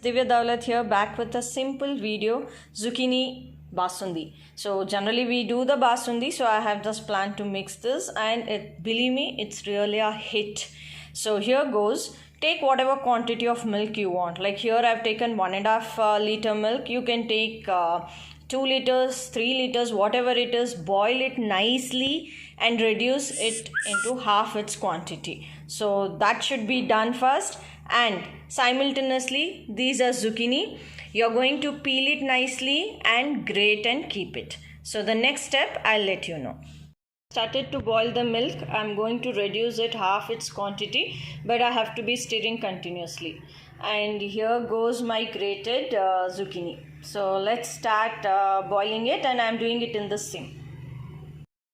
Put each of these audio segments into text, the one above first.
Divya Dawlat here, back with a simple video, Zucchini Basundi. So generally we do the Basundi, so I have just planned to mix this, and believe me, it's really a hit. So here goes. Take whatever quantity of milk you want. Like here I've taken 1.5 liter milk. You can take 2 liters, 3 liters, whatever it is. Boil it nicely and reduce it into half its quantity. So that should be done first. And simultaneously, these are zucchini. You're going to peel it nicely and grate and keep it. So the next step, I'll let you know. Started to boil the milk. I'm going to reduce it half its quantity, but I have to be stirring continuously. And here goes my grated zucchini. So let's start boiling it, and I'm doing it in the sim.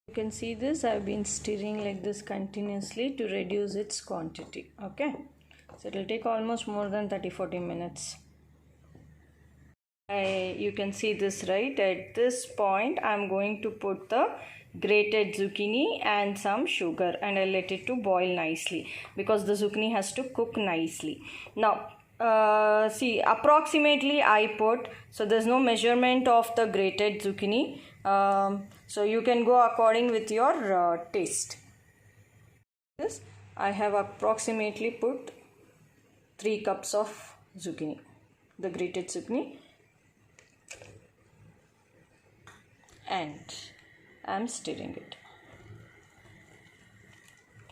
You can see this, I've been stirring like this continuously to reduce its quantity. Okay, so it will take almost more than 30-40 minutes. You can see this, right? At this point I'm going to put the grated zucchini and some sugar, and I'll let it to boil nicely because the zucchini has to cook nicely. Now see, approximately I put, so there's no measurement of the grated zucchini, so you can go according with your taste. This I have approximately put 3 cups of zucchini, the grated zucchini, and I'm stirring it.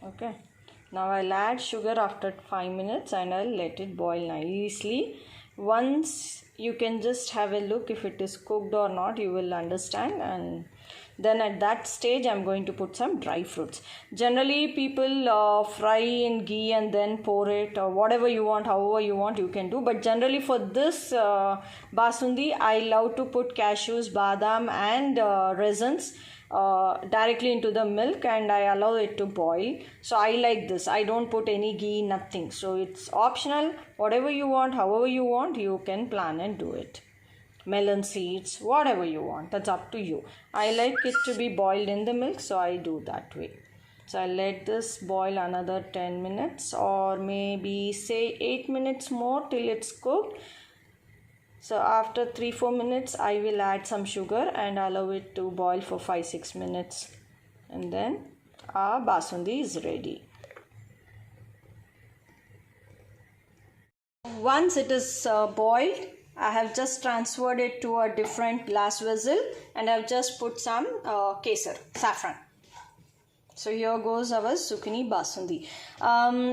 Okay, now I'll add sugar after 5 minutes and I'll let it boil nicely. Once you can just have a look if it is cooked or not, you will understand, and then at that stage I'm going to put some dry fruits. Generally people fry in ghee and then pour it, or whatever you want, however you want, you can do. But generally for this Basundi, I love to put cashews, badam and raisins directly into the milk, and I allow it to boil. So I like this. I don't put any ghee, nothing. So it's optional. Whatever you want, however you want, you can plan and do it. Melon seeds, whatever you want, that's up to you. I like it to be boiled in the milk, so I do that way. So I let this boil another 10 minutes or maybe say 8 minutes more till it's cooked. So after 3-4 minutes I will add some sugar and allow it to boil for 5-6 minutes, and then our Basundi is ready. Once it is boiled, I have just transferred it to a different glass vessel, and I have just put some kesar, saffron. So here goes our zucchini Basundi.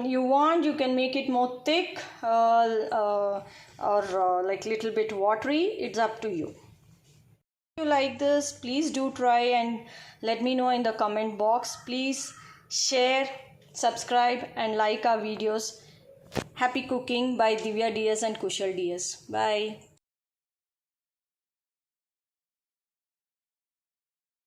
You can make it more thick or like little bit watery. It's up to you. If you like this, please do try and let me know in the comment box. Please share, subscribe and like our videos. Happy cooking by Divya DS and Kushal DS. Bye.